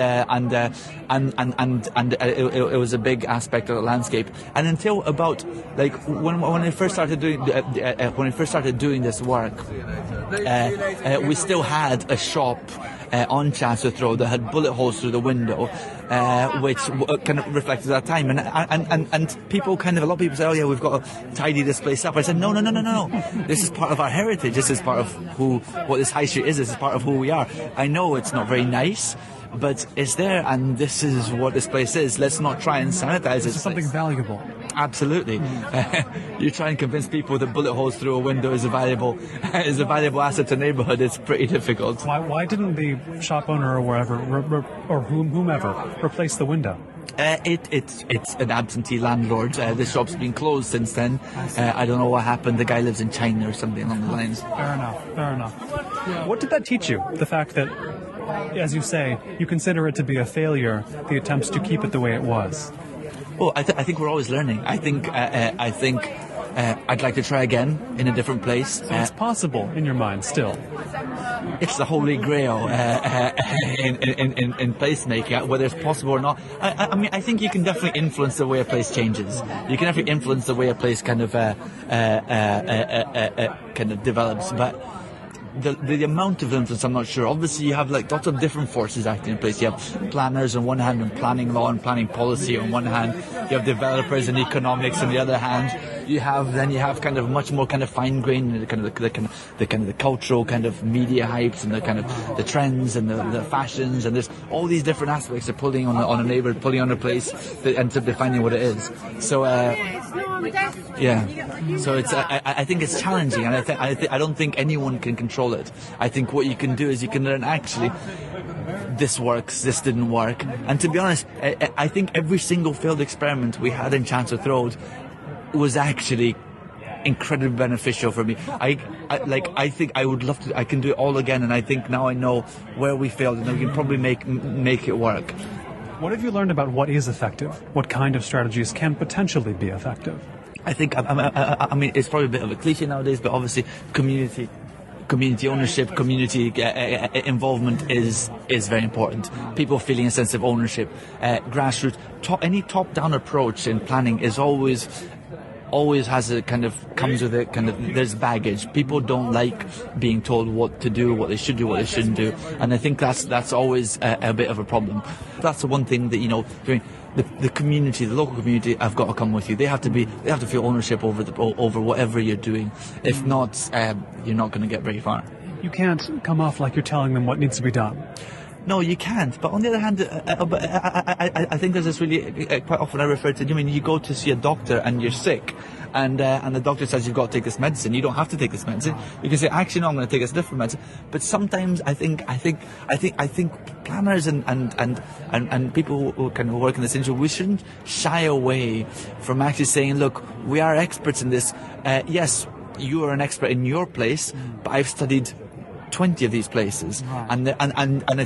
it was a big aspect of the landscape. And until about when I first started doing this work, we still had a shop on Chatsworth Road that had bullet holes through the window, which kind of reflected that time. And people a lot of people say, oh yeah, we've got to tidy this place up. I said, no. This is part of our heritage. This is part of what this high street is. This is part of who we are. I know it's not very nice, but it's there, and this is what this place is. Let's not try and sanitize it. This is something valuable. Absolutely. You try and convince people that bullet holes through a window is a valuable asset to a neighbourhood. It's pretty difficult. Why didn't the shop owner or wherever or whomever replace the window? It's an absentee landlord. The shop's been closed since then. I don't know what happened. The guy lives in China or something along the lines. Fair enough. What did that teach you? The fact that, as you say, you consider it to be a failure, the attempts to keep it the way it was. Oh, I think we're always learning. I think I'd like to try again in a different place. So it's possible in your mind still. It's the holy grail in placemaking, whether it's possible or not. I mean, I think you can definitely influence the way a place changes. You can definitely influence the way a place kind of develops, but the amount of influence, I'm not sure. Obviously, you have like lots of different forces acting in place. You have planners on one hand and planning law and planning policy on one hand. You have developers and economics on the other hand. You have kind of much more kind of fine-grained the cultural kind of media hypes and the kind of the trends and the fashions, and there's all these different aspects of pulling on a neighbourhood, pulling on a place that ends up defining what it is. So so it's I think it's challenging, and I don't think anyone can control it. I think what you can do is you can learn, actually, this works, this didn't work. And to be honest, I think every single failed experiment we had in Chancellor Road was actually incredibly beneficial for me. I think I would love to. I can do it all again, and I think now I know where we failed, and we can probably make it work. What have you learned about what is effective? What kind of strategies can potentially be effective? I think, I mean, it's probably a bit of a cliche nowadays, but obviously community ownership, community involvement is very important. People feeling a sense of ownership, grassroots. Any top-down approach in planning is always has a kind of, comes with it kind of, there's baggage. People don't like being told what to do, what they should do, what they shouldn't do, and I think that's always a bit of a problem. That's the one thing that, you know, the community, the local community, have got to come with you. They have to feel ownership over whatever you're doing. If not, you're not going to get very far. You can't come off like you're telling them what needs to be done. No, you can't. But on the other hand, I think there's this really, quite often I refer to, you go to see a doctor and you're sick, and the doctor says you've got to take this medicine. You don't have to take this medicine. You can say, actually, no, I'm going to take this different medicine. But sometimes I think planners and people who kind of work in this industry, we shouldn't shy away from actually saying, look, we are experts in this. Yes, you are an expert in your place, but I've studied 20 of these places, right. and I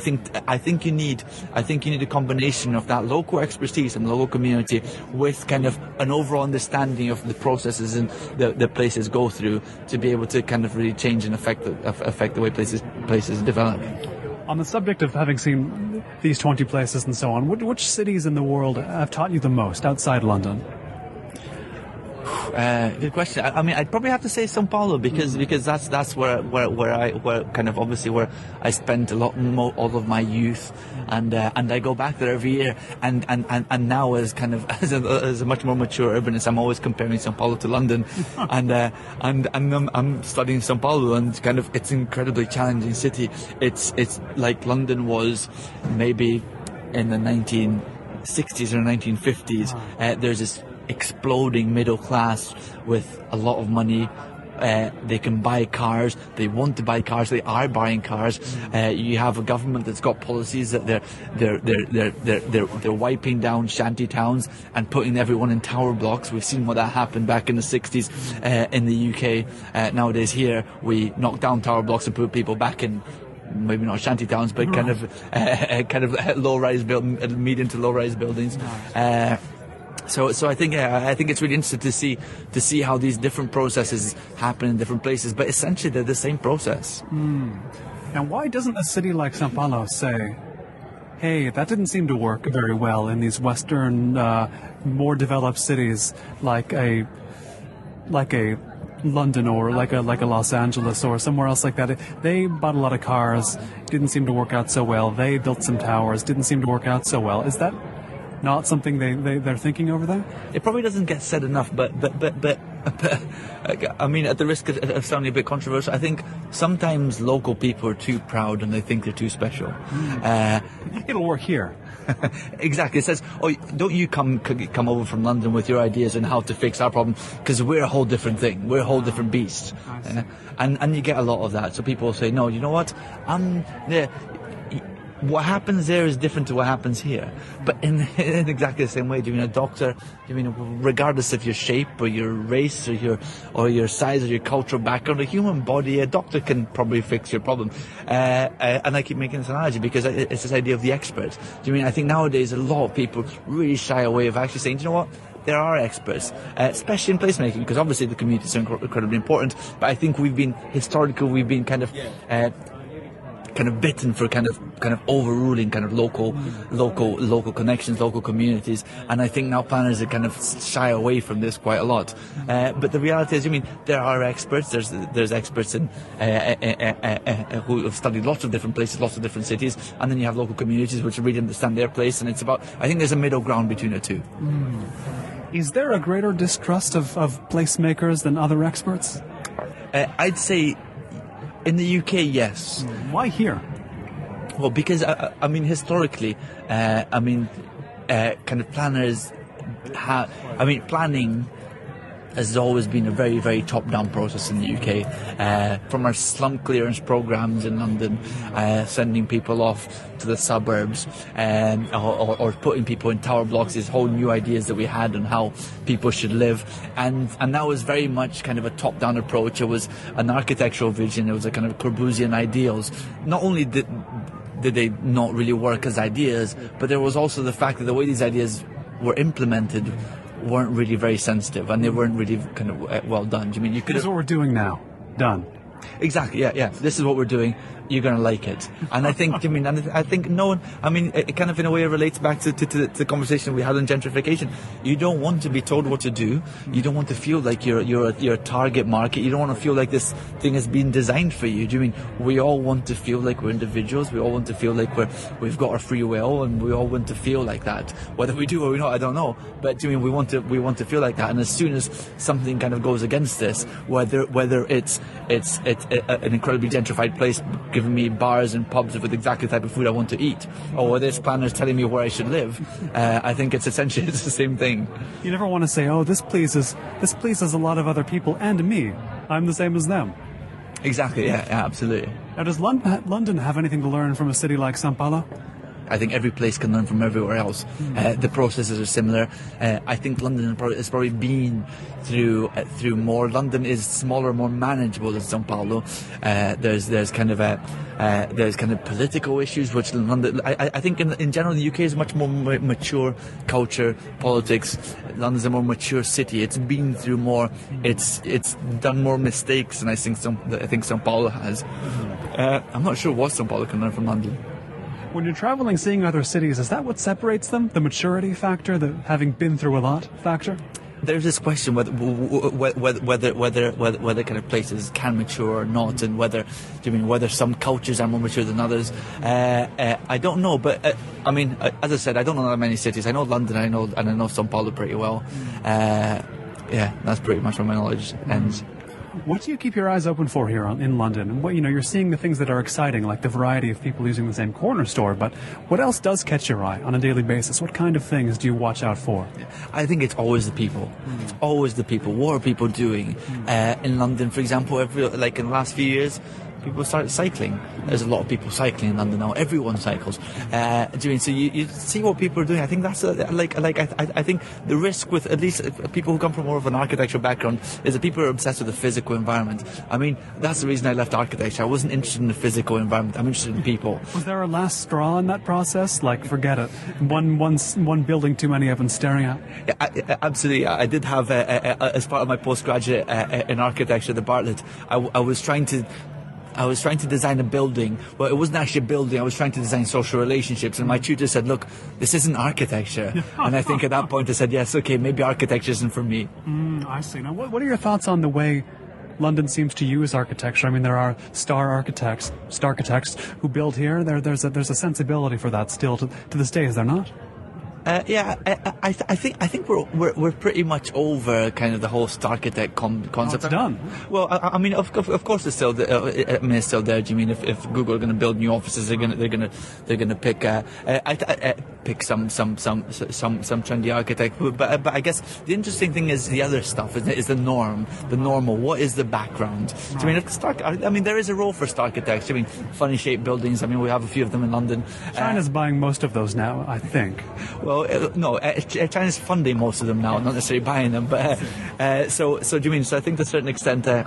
think you need a combination of that local expertise and local community with kind of an overall understanding of the processes and the places go through to be able to kind of really change and affect the way places develop. On the subject of having seen these 20 places and so on, which cities in the world have taught you the most outside London? Good question. I mean, I'd probably have to say São Paulo because that's where I spent all of my youth, and I go back there every year, and now as a much more mature urbanist, I'm always comparing São Paulo to London, and I'm studying São Paulo, and kind of it's an incredibly challenging city. It's like London was maybe in the 1960s or 1950s. There's this exploding middle class with a lot of money. They can buy cars. They want to buy cars. They are buying cars. You have a government that's got policies that they're wiping down shanty towns and putting everyone in tower blocks. We've seen what that happened back in the 60s in the UK. Nowadays here we knock down tower blocks and put people back in, maybe not shanty towns, but kind of low-rise medium to low-rise buildings. So I think it's really interesting to see how these different processes happen in different places, but essentially they're the same process. Now, why doesn't a city like São Paulo say, hey, that didn't seem to work very well in these Western, more developed cities like a London or like a Los Angeles or somewhere else like that? They bought a lot of cars, didn't seem to work out so well. They built some towers, didn't seem to work out so well. Is that not something they're thinking over there? It probably doesn't get said enough, but I mean, at the risk of sounding a bit controversial, I think sometimes local people are too proud and they think they're too special. It'll work here. Exactly. It says, oh, don't you come over from London with your ideas on how to fix our problem, because we're a whole different thing. We're a whole different beast. And you get a lot of that. So people say, no, you know what? what happens there is different to what happens here, but in exactly the same way. Do you mean a doctor? Do you mean regardless of your shape or your race or your size or your cultural background, a human body, a doctor can probably fix your problem. And I keep making this analogy because it's this idea of the expert. Do you mean I think nowadays a lot of people really shy away of actually saying, do you know what? There are experts, especially in placemaking, because obviously the community is incredibly important. But I think we've been kind of bitten for kind of overruling kind of local connections, local communities, and I think now planners are kind of shy away from this quite a lot. But the reality is, there are experts. There's experts in who have studied lots of different places, lots of different cities, and then you have local communities which really understand their place. And it's about, I think there's a middle ground between the two. Is there a greater distrust of placemakers than other experts? I'd say. In the UK, yes. Why here? Well, because historically, kind of planners planning has always been a very, very top-down process in the UK. From our slum clearance programs in London, sending people off to the suburbs, or putting people in tower blocks, these whole new ideas that we had on how people should live. And that was very much kind of a top-down approach. It was an architectural vision. It was a kind of Corbusian ideals. Not only did they not really work as ideas, but there was also the fact that the way these ideas were implemented weren't really very sensitive, and they weren't really kind of well done. Do you mean you could? This is what we're doing now. Done. Exactly. Yeah. This is what we're doing. You're going to like it. And I think, it kind of in a way relates back to the conversation we had on gentrification. You don't want to be told what to do. You don't want to feel like you're a target market. You don't want to feel like this thing has been designed for you. Do you mean we all want to feel like we're individuals? We all want to feel like we've got our free will, and we all want to feel like that. Whether we do or we not, I don't know. But do you mean we want to feel like that? And as soon as something kind of goes against this, whether it's an incredibly gentrified place giving me bars and pubs with exactly the type of food I want to eat, or whether it's planners telling me where I should live, I think it's essentially the same thing. You never want to say, oh, this pleases a lot of other people and me. I'm the same as them. Exactly, yeah, absolutely. Now, does London have anything to learn from a city like São Paulo? I think every place can learn from everywhere else. The processes are similar. I think London has probably been through more. London is smaller, more manageable than São Paulo. There's kind of political issues, which London. I think in general the UK is much more mature culture, politics. London's a more mature city. It's been through more. It's done more mistakes than I think São Paulo has. I'm not sure what São Paulo can learn from London. When you're traveling, seeing other cities, is that what separates them? The maturity factor, the having been through a lot factor? There's this question whether kind of places can mature or not, and whether some cultures are more mature than others. I don't know, but as I said, I don't know that many cities. I know London, I know São Paulo pretty well. That's pretty much where my knowledge ends. What do you keep your eyes open for here in London? And what, you're seeing the things that are exciting, like the variety of people using the same corner store, but what else does catch your eye on a daily basis? What kind of things do you watch out for? I think it's always the people. It's always the people. What are people doing? In London, for example, in the last few years, people started cycling. There's a lot of people cycling in London now. Everyone cycles. So you see what people are doing. I think that's I think the risk with at least people who come from more of an architectural background is that people are obsessed with the physical environment. That's the reason I left architecture. I wasn't interested in the physical environment. I'm interested in people. Was there a last straw in that process? Like, forget it. One building too many of them staring at? Yeah, absolutely. I did have, as part of my postgraduate in architecture at the Bartlett, I was trying to design a building. Well, it wasn't actually a building. I was trying to design social relationships. And my tutor said, look, this isn't architecture. And I think at that point I said, yes, okay, maybe architecture isn't for me. I see. Now, what are your thoughts on the way London seems to use architecture? There are starchitects who build here. There's a sensibility for that still to this day, is there not? I think we're pretty much over kind of the whole starchitect concept. It's done. Well, I mean, of course, it's still there. It's still there. Do you mean if Google are going to build new offices, they're going to pick some trendy architect? But I guess the interesting thing is the other stuff. Is the norm, the normal. What is the background? Right. I mean, there is a role for starchitects. I mean, funny shaped buildings. I mean, we have a few of them in London. China's buying most of those now, I think. Well, no, China's funding most of them now, not necessarily buying them. But so do you mean? So I think to a certain extent, I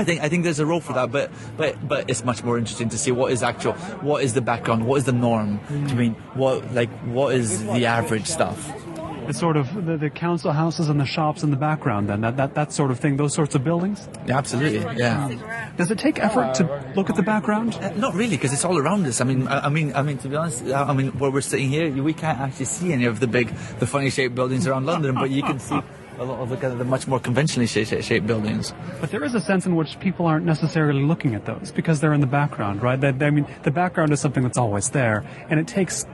think there's a role for that. But it's much more interesting to see what is the background, what is the norm. Do you mean what is the average stuff? It's sort of the council houses and the shops in the background, then that sort of thing, those sorts of buildings? Yeah, absolutely, yeah. Does it take effort to look at the background? Not really, because it's all around us. I mean, to be honest, where we're sitting here, we can't actually see any of the funny shaped buildings around London, but you can see a lot of the much more conventionally shaped buildings. But there is a sense in which people aren't necessarily looking at those because they're in the background, right? I mean, the background is something that's always there, and it takes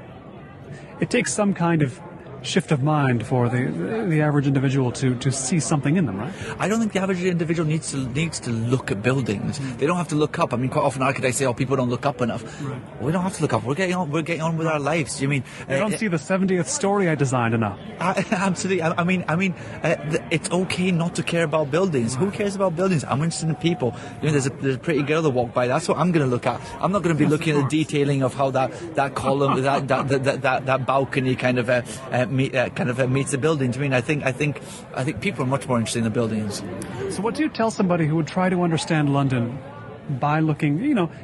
some kind of shift of mind for the average individual to see something in them, right? I don't think the average individual needs to look at buildings. They don't have to look up. I mean, quite often architects say, "Oh, people don't look up enough." Right. We don't have to look up. We're getting on with our lives. You mean you don't see the 70th story I designed enough? Absolutely. I mean, it's okay not to care about buildings. Who cares about buildings? I'm interested in people. You know, there's a pretty girl that walked by. That's what I'm going to look at. I'm not going to be looking at the detailing of how that column, that balcony kind of meets the buildings. I mean, I think people are much more interested in the buildings. So what do you tell somebody who would try to understand London by looking,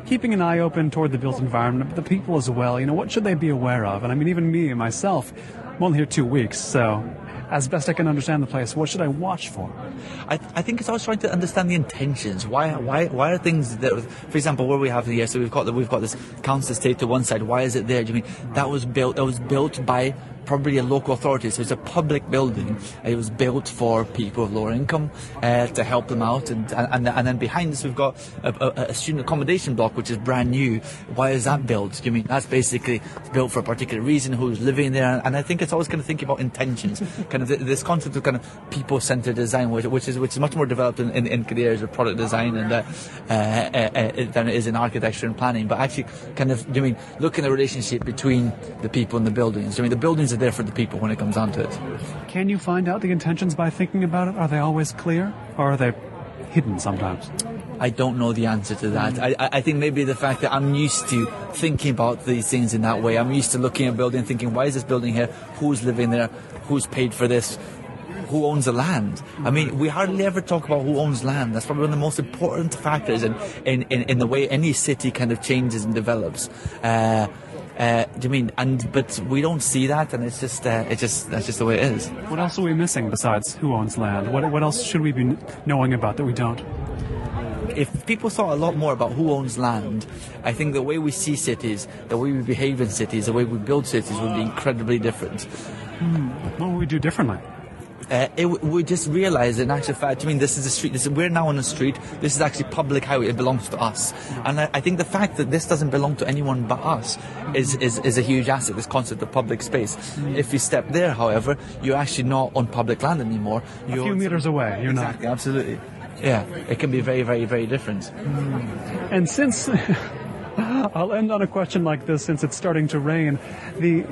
keeping an eye open toward the built environment, the people as well? What should they be aware of? And I mean, even me, myself, I'm only here 2 weeks, so as best I can understand the place, what should I watch for? I think it's always trying to understand the intentions. Why are things that, for example, where we have here, so we've got this council estate to one side. Why is it there? Do you mean that was built by probably a local authority? So it's a public building. It was built for people of lower income to help them out, and then behind us we've got a student accommodation block which is brand new. Why is that built? Do you mean that's basically built for a particular reason? Who's living there? And I think it's always kind of thinking about intentions, kind of this concept of kind of people-centered design, which is much more developed in the areas of product design and than it is in architecture and planning. But actually, kind of, do you mean look at the relationship between the people and the buildings? Do you mean the buildings are there for the people when it comes down to it? Can you find out the intentions by thinking about it? Are they always clear, or are they hidden sometimes? I don't know the answer to that. I think maybe the fact that I'm used to thinking about these things in that way. I'm used to looking at a building and thinking, why is this building here? Who's living there? Who's paid for this? Who owns the land? I mean, we hardly ever talk about who owns land. That's probably one of the most important factors in the way any city kind of changes and develops. Do you mean? But we don't see that, and that's just the way it is. What else are we missing besides who owns land? What else should we be knowing about that we don't? If people thought a lot more about who owns land, I think the way we see cities, the way we behave in cities, the way we build cities would be incredibly different. What would we do differently? We just realise, in actual fact, I mean, this is a street. We're now on a street. This is actually public highway. It belongs to us. And I think the fact that this doesn't belong to anyone but us is a huge asset, this concept of public space. If you step there, however, you're actually not on public land anymore. You're a few meters away. You're exactly, not. Absolutely. Yeah, it can be very, very, very different. And since... I'll end on a question like this, since it's starting to rain. The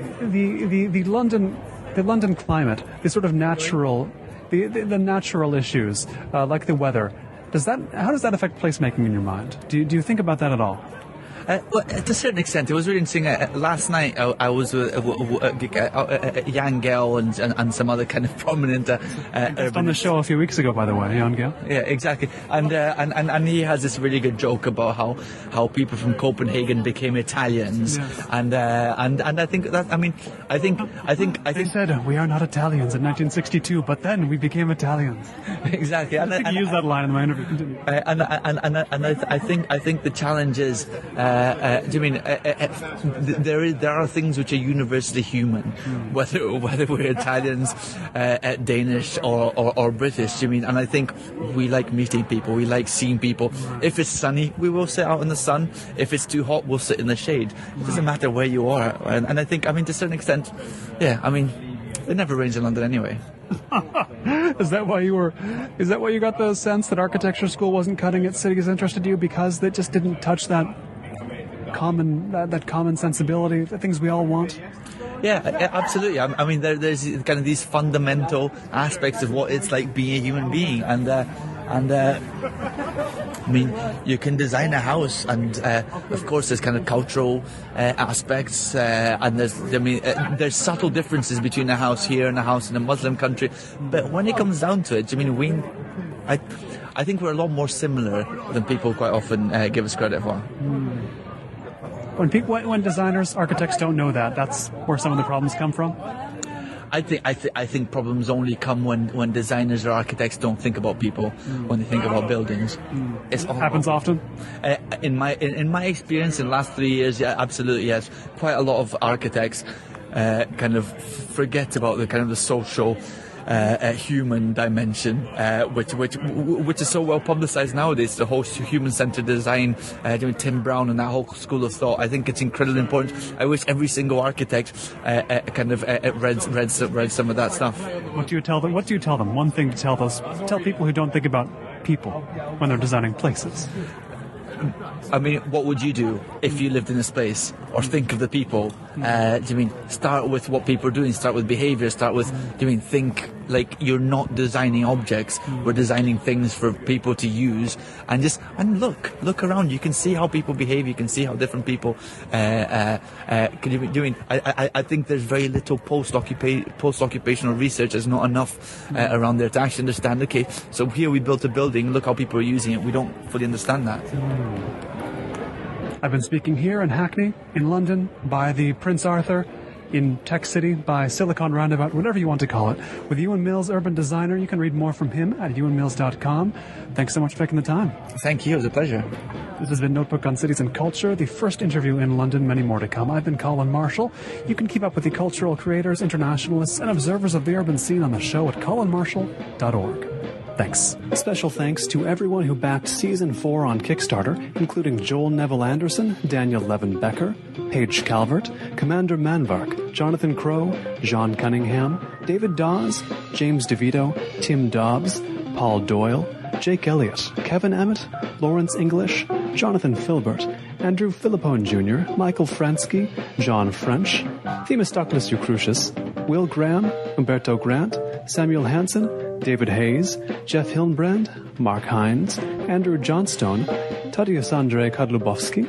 London climate, the sort of natural, the natural issues, like the weather, how does that affect placemaking in your mind? Do you think about that at all? Well, to a certain extent, it was really interesting. Last night, I was with a young girl and some other kind of prominent. On the show a few weeks ago, by the way, young girl. Yeah, exactly. And he has this really good joke about how people from Copenhagen became Italians, yes. and I think that I think they said we are not Italians in 1962, but then we became Italians. Exactly. I think you used that line in my interview. Continue. And I think the challenge is. there are things which are universally human, whether we're Italians, Danish, or British. And I think we like meeting people, we like seeing people. If it's sunny, we will sit out in the sun. If it's too hot, we'll sit in the shade. It doesn't matter where you are. And I think, to a certain extent, it never rains in London anyway. Is that why you got the sense that architecture school wasn't cutting it? Cities interested you because they just didn't touch that common sensibility, the things we all want? Yeah, absolutely. There's kind of these fundamental aspects of what it's like being a human being, and you can design a house, and of course there's kind of cultural aspects, and there's subtle differences between a house here and a house in a Muslim country. But when it comes down to it, I think we're a lot more similar than people quite often give us credit for. When designers, architects don't know that, that's where some of the problems come from. I think problems only come when designers or architects don't think about people when they think about buildings. It happens often. In my experience in the last 3 years, yeah, absolutely, yes. Quite a lot of architects kind of forget about the social. Human dimension, which is so well publicised nowadays. The whole human-centred design, Tim Brown and that whole school of thought. I think it's incredibly important. I wish every single architect read some of that stuff. What do you tell them? One thing to tell people who don't think about people when they're designing places. What would you do if you lived in a space, or think of the people? Start with what people are doing, start with behaviour, think like you're not designing objects, we're designing things for people to use, and look around. You can see how people behave, you can see how different people can be doing. I think there's very little post-occupational research. There's not enough around there to actually understand, okay, so here we built a building, look how people are using it. We don't fully understand that. I've been speaking here in Hackney, in London, by the Prince Arthur, in Tech City, by Silicon Roundabout, whatever you want to call it, with Euan Mills, urban designer. You can read more from him at euanmills.com. Thanks so much for taking the time. Thank you, it was a pleasure. This has been Notebook on Cities and Culture, the first interview in London, many more to come. I've been Colin Marshall. You can keep up with the cultural creators, internationalists, and observers of the urban scene on the show at colinmarshall.org. Thanks. Special thanks to everyone who backed Season 4 on Kickstarter, including Joel Neville Anderson, Daniel Levin Becker, Paige Calvert, Commander Manvark, Jonathan Crow, John Cunningham, David Dawes, James DeVito, Tim Dobbs, Paul Doyle, Jake Elliott, Kevin Emmett, Lawrence English, Jonathan Filbert, Andrew Philippone Jr., Michael Fransky, John French, Themistocles Eucrucius, Will Graham, Umberto Grant, Samuel Hansen, David Hayes, Jeff Hillenbrand, Mark Hines, Andrew Johnstone, Tadeusz Andrzej Kadlubowski,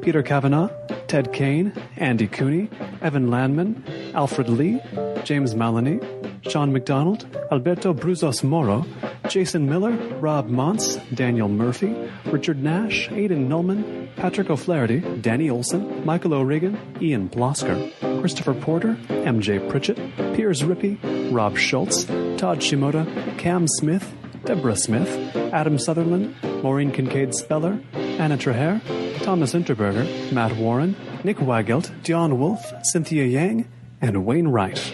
Peter Kavanagh, Ted Kane, Andy Cooney, Evan Landman, Alfred Lee, James Maloney, Sean McDonald, Alberto Bruzos Moro, Jason Miller, Rob Montz, Daniel Murphy, Richard Nash, Aidan Nullman, Patrick O'Flaherty, Danny Olson, Michael O'Regan, Ian Blosker, Christopher Porter, MJ Pritchett, Piers Rippey, Rob Schultz, Todd Shimoda, Cam Smith, Deborah Smith, Adam Sutherland, Maureen Kincaid-Speller, Anna Traher, Thomas Interberger, Matt Warren, Nick Weigelt, Dion Wolfe, Cynthia Yang, and Wayne Wright.